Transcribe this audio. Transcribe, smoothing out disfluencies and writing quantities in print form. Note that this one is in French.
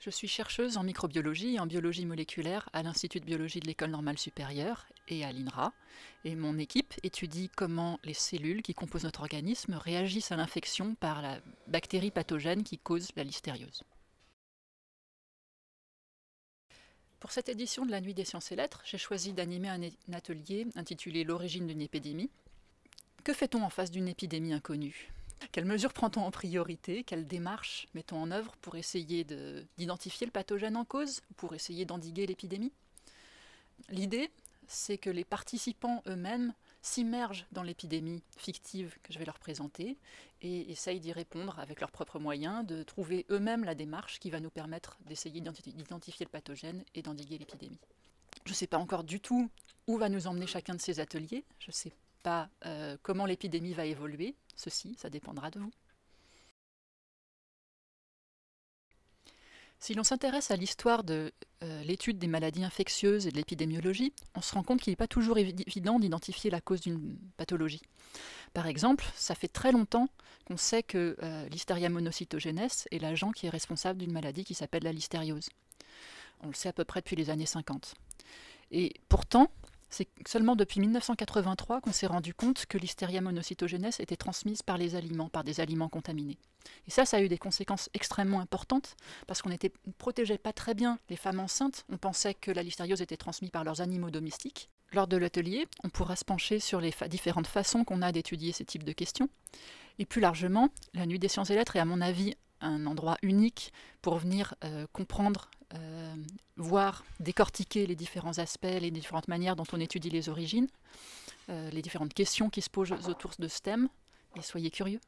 Je suis chercheuse en microbiologie et en biologie moléculaire à l'Institut de biologie de l'École normale supérieure et à l'INRA. Et mon équipe étudie comment les cellules qui composent notre organisme réagissent à l'infection par la bactérie pathogène qui cause la listériose. Pour cette édition de la Nuit des sciences et lettres, j'ai choisi d'animer un atelier intitulé « L'origine d'une épidémie ». Que fait-on en face d'une épidémie inconnue ? Quelles mesures prend-on en priorité? Quelles démarches mettons en œuvre pour essayer d'identifier le pathogène en cause, pour essayer d'endiguer l'épidémie? L'idée, c'est que les participants eux-mêmes s'immergent dans l'épidémie fictive que je vais leur présenter et essayent d'y répondre avec leurs propres moyens, de trouver eux-mêmes la démarche qui va nous permettre d'essayer d'identifier le pathogène et d'endiguer l'épidémie. Je ne sais pas encore du tout où va nous emmener chacun de ces ateliers, je ne sais pas comment l'épidémie va évoluer, ceci, ça dépendra de vous. Si l'on s'intéresse à l'histoire de l'étude des maladies infectieuses et de l'épidémiologie, on se rend compte qu'il n'est pas toujours évident d'identifier la cause d'une pathologie. Par exemple, ça fait très longtemps qu'on sait que Listeria monocytogenes est l'agent qui est responsable d'une maladie qui s'appelle la listériose. On le sait à peu près depuis les années 50. Et pourtant, c'est seulement depuis 1983 qu'on s'est rendu compte que Listeria monocytogenes était transmise par les aliments, par des aliments contaminés. Et ça a eu des conséquences extrêmement importantes, parce qu'on ne protégeait pas très bien les femmes enceintes. On pensait que la listériose était transmise par leurs animaux domestiques. Lors de l'atelier, on pourra se pencher sur les différentes façons qu'on a d'étudier ces types de questions. Et plus largement, la Nuit des sciences et lettres est à mon avis un endroit unique pour venir comprendre, voir, décortiquer les différents aspects, les différentes manières dont on étudie les origines, les différentes questions qui se posent autour de ce thème, et soyez curieux.